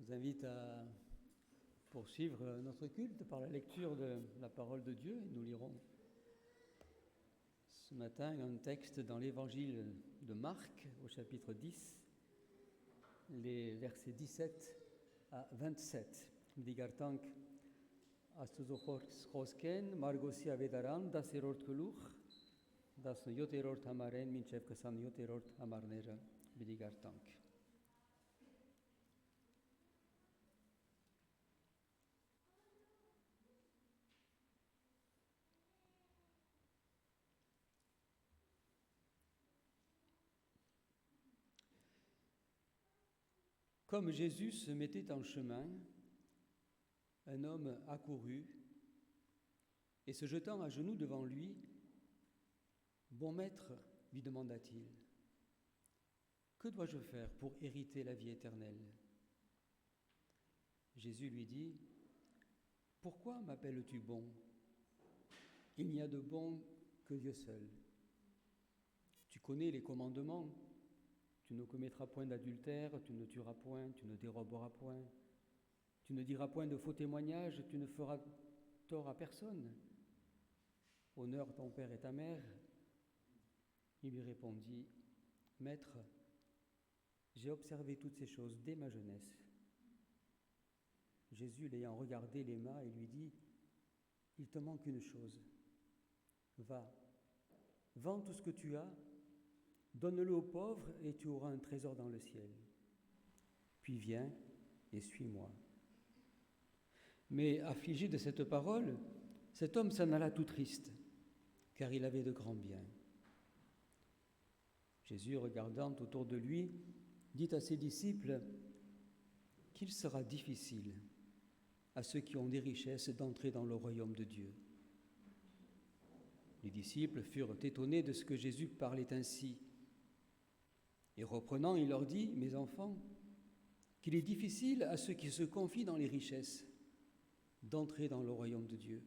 vous invite à poursuivre notre culte par la lecture de la parole de Dieu. Nous lirons ce matin un texte dans l'évangile de Marc, au chapitre 10, les versets 17 à 27. Digartank astuzochosken margosi avedaran daserort keluch das yoterort hamaren minchev kasan yoterort hamarnera bidigartank. Comme Jésus se mettait en chemin, un homme accourut et se jetant à genoux devant lui, « Bon maître, lui demanda-t-il, que dois-je faire pour hériter la vie éternelle ?» Jésus lui dit, « Pourquoi m'appelles-tu bon ? Il n'y a de bon que Dieu seul. Tu connais les commandements. Tu ne commettras point d'adultère, tu ne tueras point, tu ne déroberas point, tu ne diras point de faux témoignages, tu ne feras tort à personne. Honore ton père et ta mère. » Il lui répondit, « Maître, j'ai observé toutes ces choses dès ma jeunesse. » Jésus, l'ayant regardé, l'aima et lui dit, « Il te manque une chose. Va, vends tout ce que tu as, donne-le aux pauvres et tu auras un trésor dans le ciel. Puis viens et suis-moi. » Mais affligé de cette parole, cet homme s'en alla tout triste, car il avait de grands biens. Jésus, regardant autour de lui, dit à ses disciples qu'il sera difficile à ceux qui ont des richesses d'entrer dans le royaume de Dieu. Les disciples furent étonnés de ce que Jésus parlait ainsi. Et reprenant, il leur dit, « Mes enfants, qu'il est difficile à ceux qui se confient dans les richesses d'entrer dans le royaume de Dieu.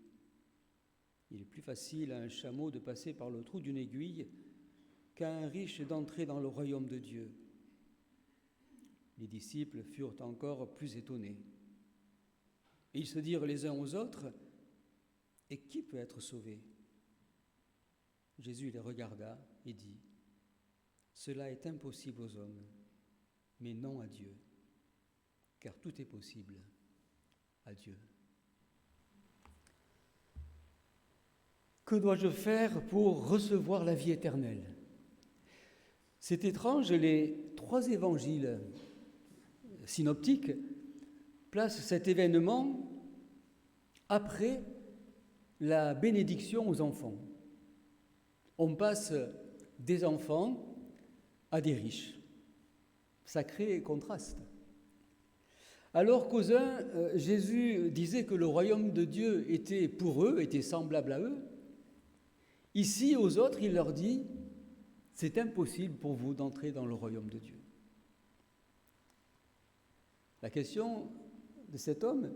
Il est plus facile à un chameau de passer par le trou d'une aiguille qu'à un riche d'entrer dans le royaume de Dieu. » Les disciples furent encore plus étonnés. Et ils se dirent les uns aux autres, « Et qui peut être sauvé ?» Jésus les regarda et dit, « Cela est impossible aux hommes, mais non à Dieu, car tout est possible à Dieu. » Que dois-je faire pour recevoir la vie éternelle ? C'est étrange, les trois évangiles synoptiques placent cet événement après la bénédiction aux enfants. On passe des enfants à des riches. Sacré contraste. Alors qu'aux uns, Jésus disait que le royaume de Dieu était pour eux, était semblable à eux, ici aux autres, il leur dit, c'est impossible pour vous d'entrer dans le royaume de Dieu. La question de cet homme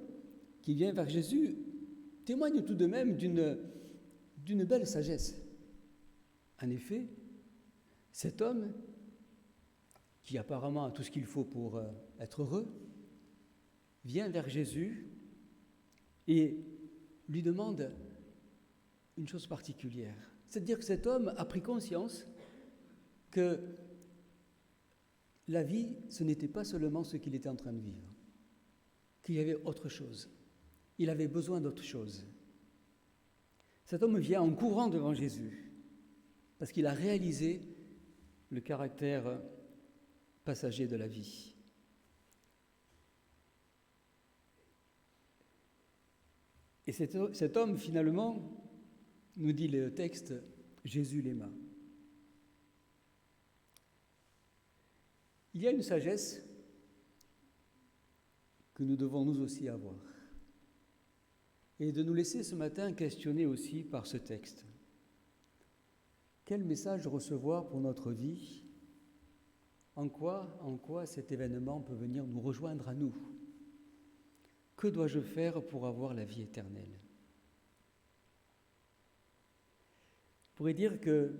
qui vient vers Jésus témoigne tout de même d'une belle sagesse. En effet, cet homme, qui apparemment a tout ce qu'il faut pour être heureux, vient vers Jésus et lui demande une chose particulière. C'est-à-dire que cet homme a pris conscience que la vie, ce n'était pas seulement ce qu'il était en train de vivre, qu'il y avait autre chose. Il avait besoin d'autre chose. Cet homme vient en courant devant Jésus, parce qu'il a réalisé le caractère passager de la vie. Et cet homme, finalement, nous dit le texte, Jésus l'aima. Il y a une sagesse que nous devons nous aussi avoir et de nous laisser ce matin questionner aussi par ce texte. Quel message recevoir pour notre vie ? En quoi cet événement peut venir nous rejoindre à nous ? Que dois-je faire pour avoir la vie éternelle ? On pourrait dire que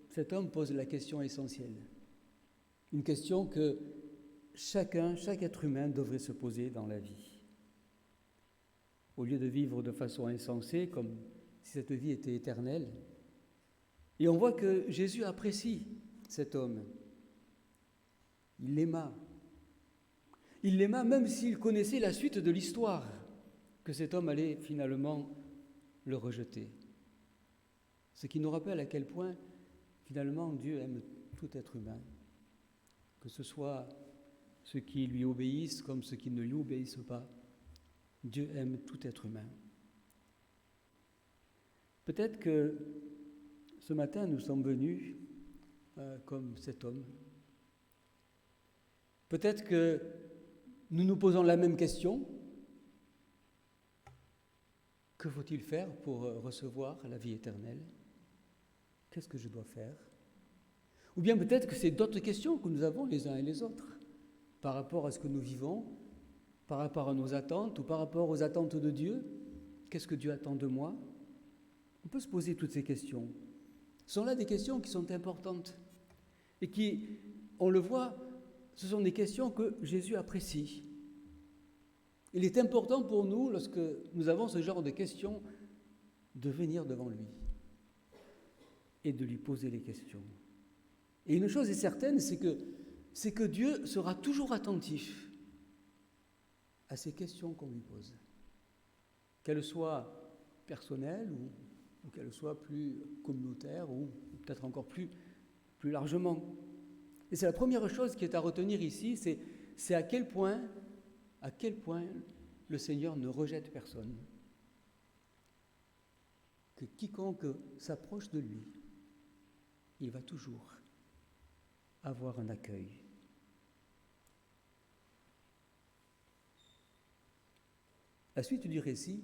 cet homme pose la question essentielle, une question que chaque être humain devrait se poser dans la vie. Au lieu de vivre de façon insensée, comme si cette vie était éternelle. Et on voit que Jésus apprécie cet homme. Il l'aima. Il l'aima même s'il connaissait la suite de l'histoire, que cet homme allait finalement le rejeter. Ce qui nous rappelle à quel point, finalement, Dieu aime tout être humain, que ce soit ceux qui lui obéissent comme ceux qui ne lui obéissent pas. Dieu aime tout être humain. Peut-être que ce matin, nous sommes venus comme cet homme. Peut-être que nous nous posons la même question. Que faut-il faire pour recevoir la vie éternelle ? Qu'est-ce que je dois faire ? Ou bien peut-être que c'est d'autres questions que nous avons les uns et les autres, par rapport à ce que nous vivons, par rapport à nos attentes ou par rapport aux attentes de Dieu. Qu'est-ce que Dieu attend de moi ? On peut se poser toutes ces questions. Ce sont là des questions qui sont importantes et qui, on le voit, ce sont des questions que Jésus apprécie. Il est important pour nous, lorsque nous avons ce genre de questions, de venir devant lui et de lui poser les questions. Et une chose est certaine, c'est que Dieu sera toujours attentif à ces questions qu'on lui pose, qu'elles soient personnelles ou qu'elles soient plus communautaires ou peut-être encore plus largement. Et c'est la première chose qui est à retenir ici, c'est à quel point le Seigneur ne rejette personne. Que quiconque s'approche de lui, il va toujours avoir un accueil. La suite du récit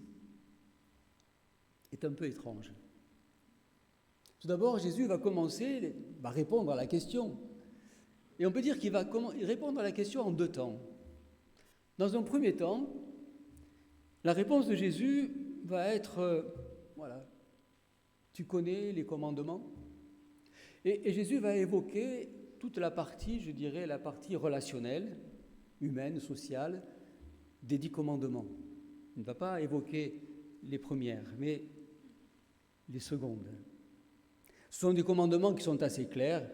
est un peu étrange. Tout d'abord, Jésus va répondre à la question. Et on peut dire qu'il va répondre à la question en 2 temps. Dans un premier temps, la réponse de Jésus va être, tu connais les commandements. Et Jésus va évoquer toute la partie, je dirais, la partie relationnelle, humaine, sociale, des 10 commandements. Il ne va pas évoquer les premières, mais les secondes. Ce sont des commandements qui sont assez clairs,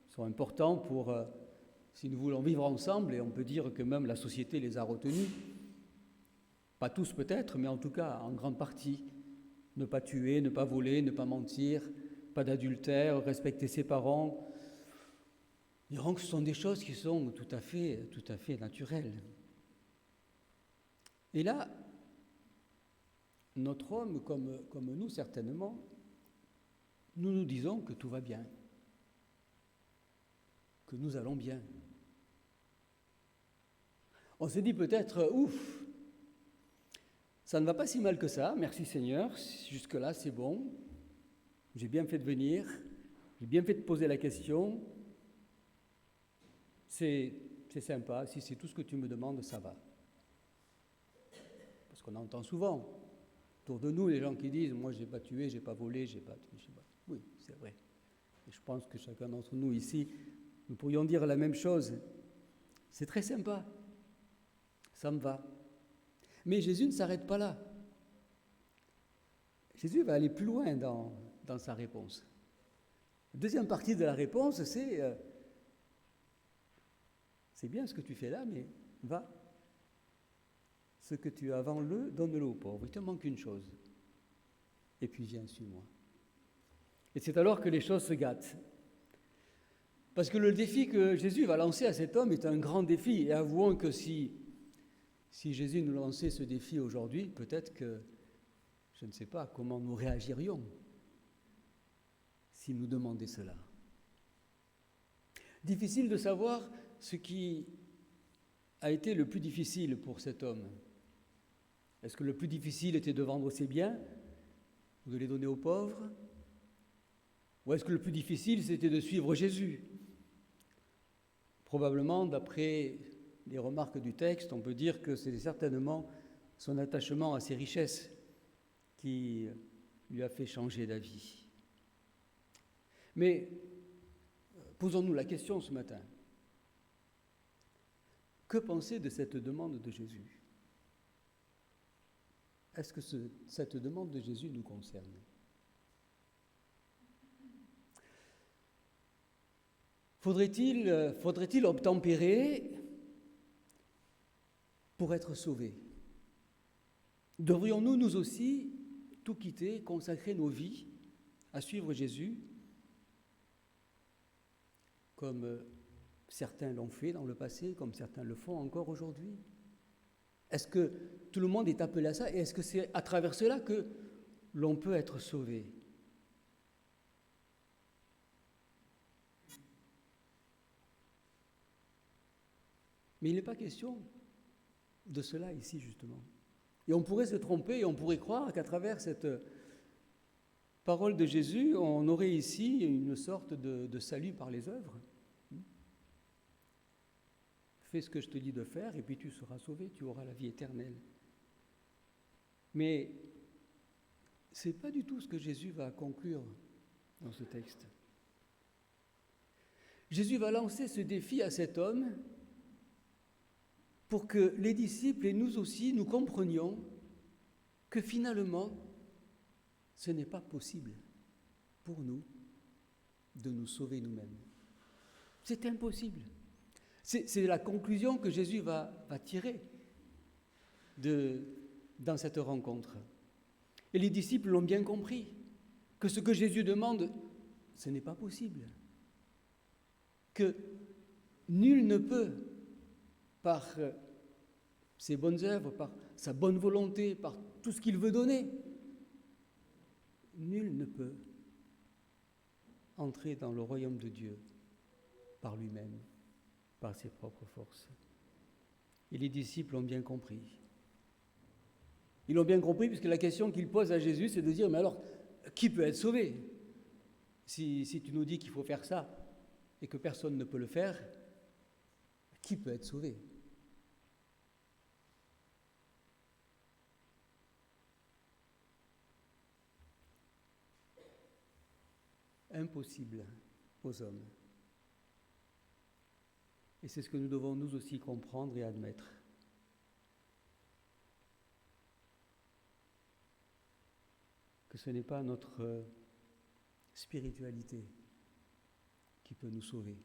sont importants pour, si nous voulons vivre ensemble, et on peut dire que même la société les a retenus, pas tous peut-être, mais en tout cas en grande partie. Ne pas tuer, ne pas voler, ne pas mentir, pas d'adultère, respecter ses parents. Dirons que ce sont des choses qui sont tout à fait naturelles. Et là, notre homme, comme nous certainement, nous nous disons que tout va bien, que nous allons bien. On se dit peut-être, ouf, ça ne va pas si mal que ça, merci Seigneur, jusque-là c'est bon, j'ai bien fait de venir, j'ai bien fait de poser la question, c'est sympa, si c'est tout ce que tu me demandes, ça va. Parce qu'on entend souvent, autour de nous, les gens qui disent, moi j'ai pas tué, j'ai pas volé, j'ai pas... Oui, c'est vrai. Et je pense que chacun d'entre nous ici, nous pourrions dire la même chose. C'est très sympa, ça me va. Mais Jésus ne s'arrête pas là. Jésus va aller plus loin dans sa réponse. La deuxième partie de la réponse, c'est bien ce que tu fais là, mais va. Ce que tu as, vends-le, donne-le aux pauvres. Il te manque une chose. Et puis viens, suis-moi. Et c'est alors que les choses se gâtent. Parce que le défi que Jésus va lancer à cet homme est un grand défi. Et avouons que si Jésus nous lançait ce défi aujourd'hui, peut-être que, je ne sais pas comment nous réagirions s'il nous demandait cela. Difficile de savoir ce qui a été le plus difficile pour cet homme. Est-ce que le plus difficile était de vendre ses biens ou de les donner aux pauvres ? Ou est-ce que le plus difficile, c'était de suivre Jésus ? Probablement, d'après les remarques du texte, on peut dire que c'est certainement son attachement à ses richesses qui lui a fait changer d'avis. Mais posons-nous la question ce matin. Que penser de cette demande de Jésus? Est-ce que cette demande de Jésus nous concerne? Faudrait-il obtempérer pour être sauvés? Devrions-nous, nous aussi, tout quitter, consacrer nos vies à suivre Jésus, comme certains l'ont fait dans le passé, comme certains le font encore aujourd'hui? Est-ce que tout le monde est appelé à ça? Et est-ce que c'est à travers cela que l'on peut être sauvé? Mais il n'est pas question de cela ici, justement. Et on pourrait se tromper et on pourrait croire qu'à travers cette parole de Jésus, on aurait ici une sorte de salut par les œuvres. Fais ce que je te dis de faire et puis tu seras sauvé, tu auras la vie éternelle. Mais ce n'est pas du tout ce que Jésus va conclure dans ce texte. Jésus va lancer ce défi à cet homme pour que les disciples et nous aussi, nous comprenions que finalement, ce n'est pas possible pour nous de nous sauver nous-mêmes. C'est impossible. C'est la conclusion que Jésus va tirer dans cette rencontre. Et les disciples l'ont bien compris, que ce que Jésus demande, ce n'est pas possible. Que nul ne peut, par ses bonnes œuvres, par sa bonne volonté, par tout ce qu'il veut donner, nul ne peut entrer dans le royaume de Dieu par lui-même, par ses propres forces. Et les disciples l'ont bien compris. Ils l'ont bien compris puisque la question qu'ils posent à Jésus, c'est de dire, mais alors, qui peut être sauvé? Si tu nous dis qu'il faut faire ça et que personne ne peut le faire, qui peut être sauvé? Impossible aux hommes. Et c'est ce que nous devons nous aussi comprendre et admettre. Que ce n'est pas notre spiritualité qui peut nous sauver.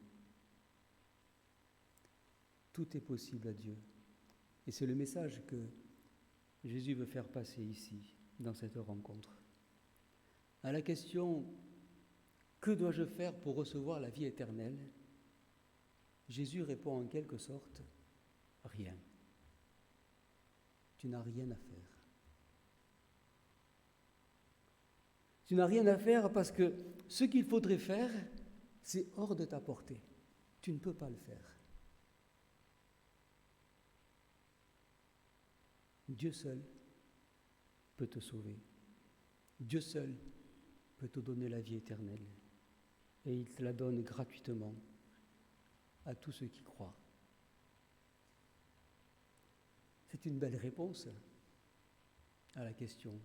Tout est possible à Dieu. Et c'est le message que Jésus veut faire passer ici, dans cette rencontre. À la question « Que dois-je faire pour recevoir la vie éternelle ?» Jésus répond en quelque sorte « Rien. Tu n'as rien à faire. » Tu n'as rien à faire parce que ce qu'il faudrait faire, c'est hors de ta portée. Tu ne peux pas le faire. Dieu seul peut te sauver. Dieu seul peut te donner la vie éternelle. Et il te la donne gratuitement à tous ceux qui croient. C'est une belle réponse à la question.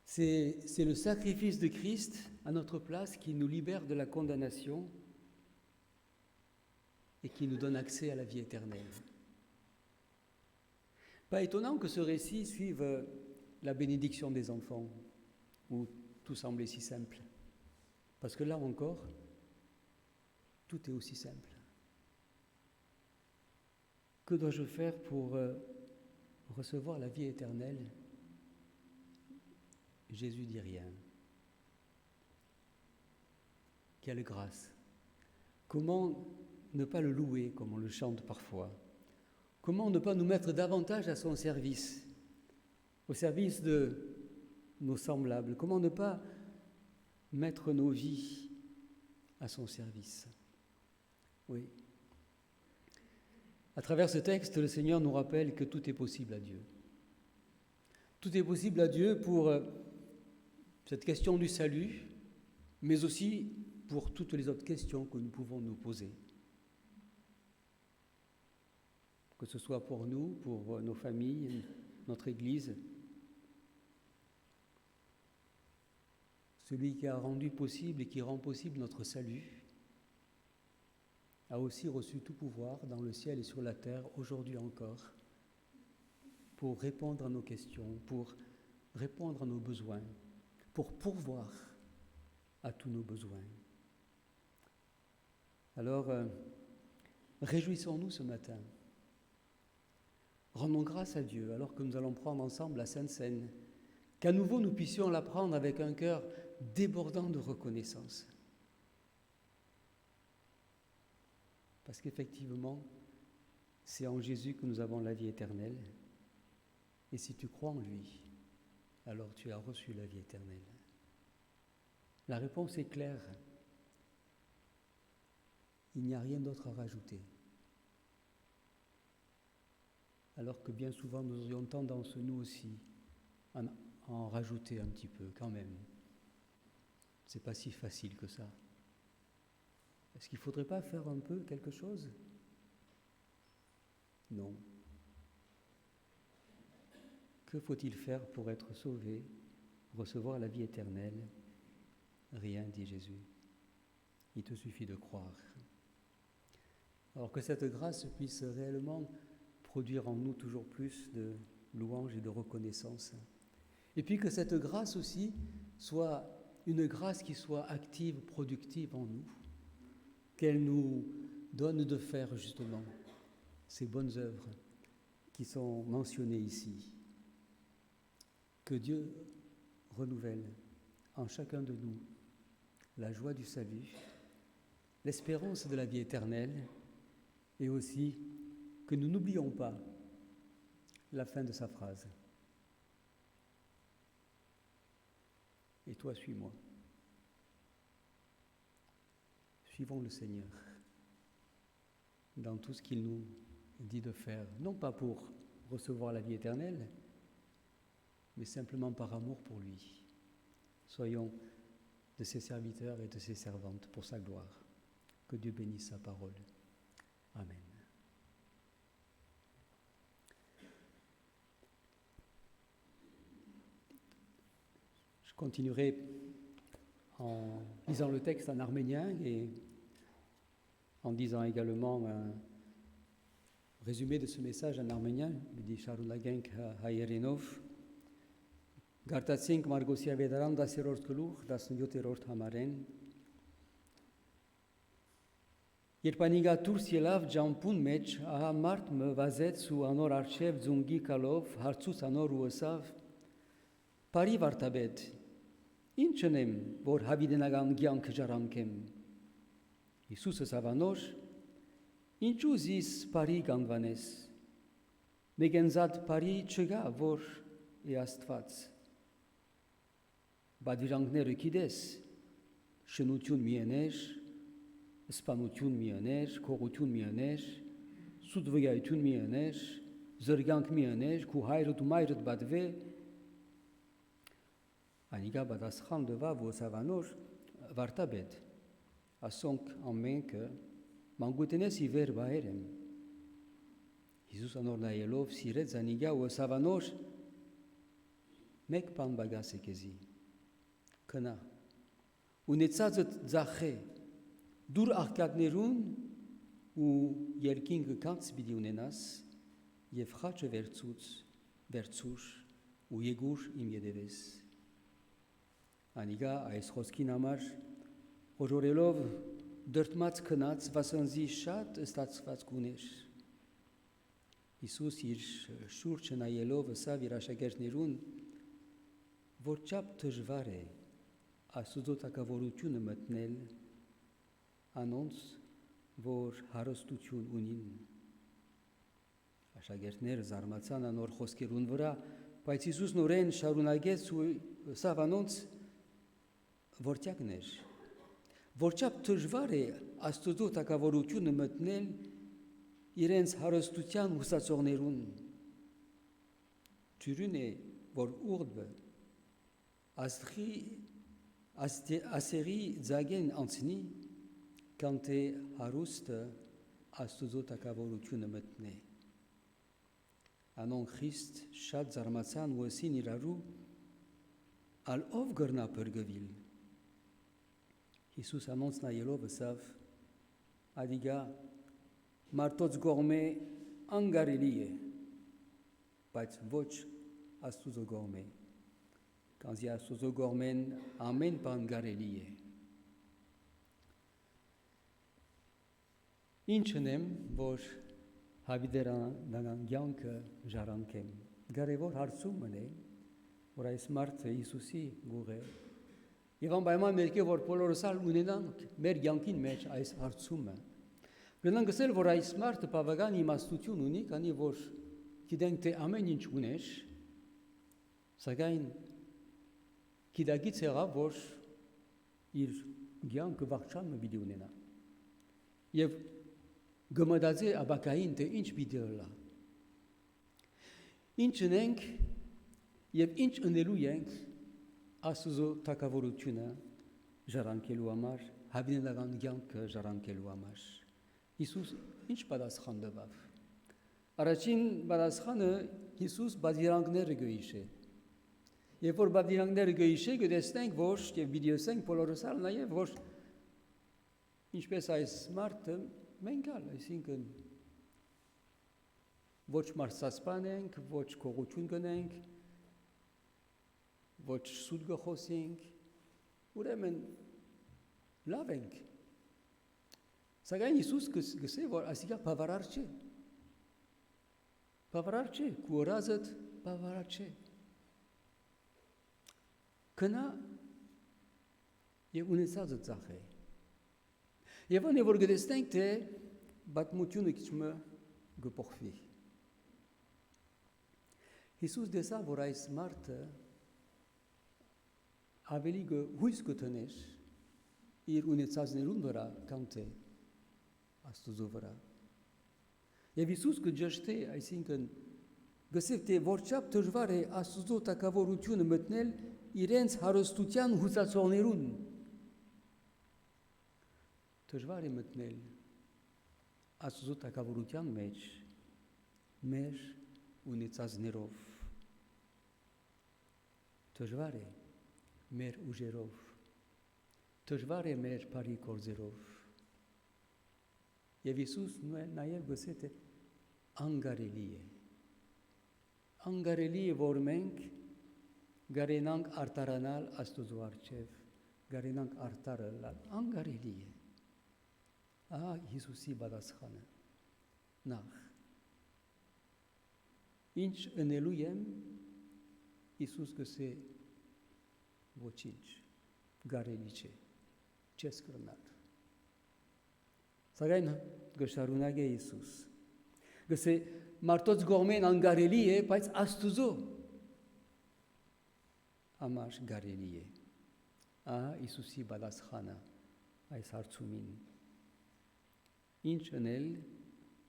C'est le sacrifice de Christ à notre place qui nous libère de la condamnation et qui nous donne accès à la vie éternelle. Pas étonnant que ce récit suive la bénédiction des enfants, où tout semblait si simple. Parce que là encore, tout est aussi simple. Que dois-je faire pour recevoir la vie éternelle? Jésus dit rien. Quelle grâce! Comment ne pas le louer comme on le chante parfois? Comment ne pas nous mettre davantage à son service, au service de nos semblables? Comment ne pas mettre nos vies à son service? Oui. À travers ce texte, le Seigneur nous rappelle que tout est possible à Dieu. Tout est possible à Dieu pour cette question du salut, mais aussi pour toutes les autres questions que nous pouvons nous poser. Que ce soit pour nous, pour nos familles, notre Église. Celui qui a rendu possible et qui rend possible notre salut, a aussi reçu tout pouvoir dans le ciel et sur la terre, aujourd'hui encore, pour répondre à nos questions, pour répondre à nos besoins, pour pourvoir à tous nos besoins. Alors, réjouissons-nous ce matin. Rendons grâce à Dieu alors que nous allons prendre ensemble la Sainte Seine, qu'à nouveau nous puissions la prendre avec un cœur débordant de reconnaissance. Parce qu'effectivement, c'est en Jésus que nous avons la vie éternelle. Et si tu crois en lui, alors tu as reçu la vie éternelle. La réponse est claire. Il n'y a rien d'autre à rajouter. Alors que bien souvent nous aurions tendance, nous aussi, à en rajouter un petit peu quand même. C'est pas si facile que ça. Est-ce qu'il ne faudrait pas faire un peu quelque chose? Non. Que faut-il faire pour être sauvé, recevoir la vie éternelle? Rien, dit Jésus. Il te suffit de croire. Alors que cette grâce puisse réellement produire en nous toujours plus de louanges et de reconnaissance. Et puis que cette grâce aussi soit une grâce qui soit active, productive en nous, qu'elle nous donne de faire justement ces bonnes œuvres qui sont mentionnées ici. Que Dieu renouvelle en chacun de nous la joie du salut, l'espérance de la vie éternelle et aussi que nous n'oublions pas la fin de sa phrase. Et toi, suis-moi. Suivons le Seigneur dans tout ce qu'il nous dit de faire, non pas pour recevoir la vie éternelle, mais simplement par amour pour lui. Soyons de ses serviteurs et de ses servantes pour sa gloire. Que Dieu bénisse sa parole. Amen. Je continuerai en lisant le texte en arménien et en disant également un résumé de ce message en arménien. Dit Sharunagenk Hayerenov. Գարտացինք Մարգոսի ավետարան 10-րդ գլուխ 17-րդ համարեն Երբ անիգա դուրս ելավ ջամփուն մեջ ահա մարդ մը վազեց ու անոր արչև ձունգի կալով հարցուց անոր ու ըսավ Բարի վարդապետ ինչ ընեմ որ հավիտենական կյանքը ժառանգեմ Հիսուսը սավանոր ինչու զիս բարի կանվանես մեգենզատ բարի չգա որ է Աստված Բادرանքները գիտես, շնություն միաներ, սպանություն միաներ, քողություն միաներ, սուդվգայություն միաներ, զրգանք միաներ, քու հայրդ ու մայրդ բադվե, անիգա բադասխան դվա ոսավանոր վարտաբետ, ասոնք ամենքը մանգուտնես ի վեր բայեր եմ, Հիսուս անոր նայելով սիրեց անիգա ոսավանոր մեկ բան բագաս է կեզի, Կնա, ունեցածդ ձախե, դուր աղկատներուն ու երկինքը կանց պիտի ունենաս և խաչը վերցուր ու եկուր իմ ետևես։ Անիգա այս խոսքին համար հորորելով դրտմած քնած վասնզի շատ ստացված կուներ։ Հիսուս իր շուրջը նայելով ըսավ իր աշակերտներուն, որ չափ դժվար է Աստուծո թագավորությունը մտնել անոնց, որ հարստություն ունին։ Աշակերտները զարմացան անոր խոսքերուն վրա, բայց Հիսուս նորեն շարունակեց ու սավ անոնց որտյակներ, որ չափ դժվար է Աստուծո թագավորությունը մտնել իրենց հարստության հուսացողներուն։ Ճյուրին է, որ ուղդը Ասերի ձագեն անցնի, կանտե հարուստը Աստուծո թագավորությունը մտնե։ Անոնք խիստ շատ զարմացան ու ասին իրարու, ալ ով գրնա բրգվիլ։ Հիսուս անոնց նայելով ըսավ, adică martoți gorme angarelie, բայց ոչ Աստուծո գորմե։ Կանզի Աստուծո գորմեն ամեն բան գարելի է։ Ինչն եմ, որ հավիդերանական կյանքը ժառանգեմ։ Կարևոր հարցումն է, որ այս մարդը Հիսուսի գուղ է։ Եվ անպայման մերկե որ բոլորս ալ ունենանք մեր կյանքին մեջ այս հարցումը։ Գնանք ասել, որ այս մարդը բավական իմաստություն ունի, քանի որ գիտենք թե ամեն ինչ ուներ, սակայն գիտակից եղավ, որ իր կյանքը վաղճանը պիտի ունենա։ Եվ գմդացե աբակային թե ինչ պիտի լա։ Ինչ ունենք եւ ինչ ունելու ենք Աստուծո թակավորությունը ժառանգելու համար, հավիտենական կյանքը ժառանգելու համար։ Հիսուս ինչ պատասխան տվավ։ Առաջին պատասխանը Հիսուս բادرանքները գույշե։ Երբ որ բادرանքները գույշե, կտեսնենք, որ եւ վիդեոսենք բոլորս ալ նաեւ որ ինչպես այս մարդը մենք ալ, այսինքն ոչ մարսասպան ենք, ոչ կողություն գնենք, ոչ սուտ գխոսենք, ուրեմն լավ ենք։ Սակայն Հիսուս գսե, որ ասիկա բավարար չէ։ Բավարար չէ, կուրազդ բավարար չէ։ Կնա եւ ունեցածը ծախե։ Եվ անե որ գտեսնենք, թե բատմությունը քիչմը գփոխվի։ Հիսուս դեսա, որ այս մարդը ավելի հույս կտներ իր ունեցածներուն վրա, քան թե Աստուծո վրա։ Եվ Հիսուս կջշտե, այսինքն գսև թե որչափ դժվար է Աստուծո թակավորությունը մտնել իրենց հարստության հուսացողներուն։ Դժվար է մտնել Աստուծո թակավորության մեջ մեր ունեցածներով։ Դժվար է մեր ուժերով, դժվար է մեր բարի գործերով։ Եվ Հիսուս նաև գսե թե անգարելի է։ Անգարելի է, որ մենք գարենանք արտարանալ Աստուծո առջև, գարենանք արտարալ, անգարելի է։ Ահա Հիսուսի պատասխանը։ Նախ ինչ ընելու եմ, Հիսուս գսե ոչինչ, գարելի չէ, չես կրնալ։ Սակայն գշարունակ է Հիսուս։ Գսե մարդոց գողմեն անգարելի է, բայց Աստուծո համար գարելի է։ Ահա Հիսուսի պատասխանը այս հարցումին։ Ինչ անել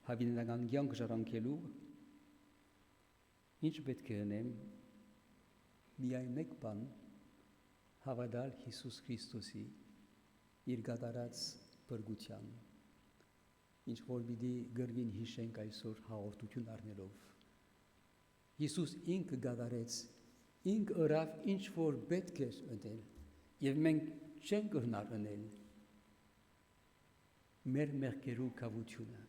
հավիտենական կյանք ժառանգելու, ինչ պետք է անեմ, միայն մեկ բան հավատալ Հիսուս Քրիստոսի իր կատարած փրկության, ինչ որ պիտի գրվին հիշենք այսօր հաղորդություն առնելով։ Հիսուս ինքը կատարեց, ինքը ըրավ ինչ որ պետք է անել, եւ մենք չենք գնար անել մեր մեղքերու կավությունը։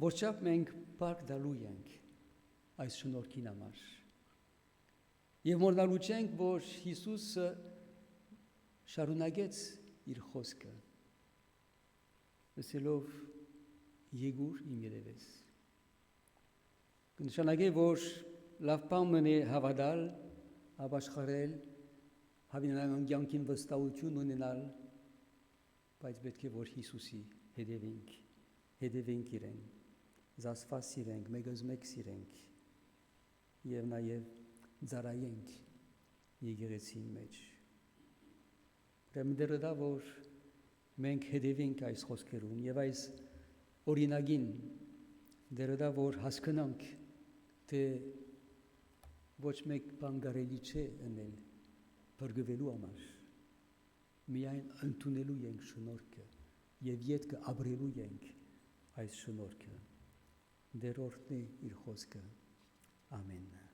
Որչափ մենք փառք դալու ենք այս շնորհքին համար։ Եվ մոռանալու չենք, որ Հիսուսը շարունակեց իր խոսքը, ասելով եկուր իմ երևես։ Կնշանակե, որ լավ բան է հավատալ, ապաշխարել, հավիտենական կյանքին վստահություն ունենալ, բայց պետք է որ Հիսուսի հետևենք իրեն, զասված սիրենք, մեկ սիրենք եւ նաեւ ծառայենք եկեղեցին մեջ։ Ուրեմն դեռ որ մենք հետևենք այս խոսքերուն եւ այս օրինագին, դեռ որ հասկանանք, թե ոչ մեկ բան կարելի չէ անել բրգվելու համար, միայն ընդունելու ենք շնորհքը եւ յետքը ապրելու ենք այս շնորհքը։ Դերորդն է իր խոսքը։ Ամեն։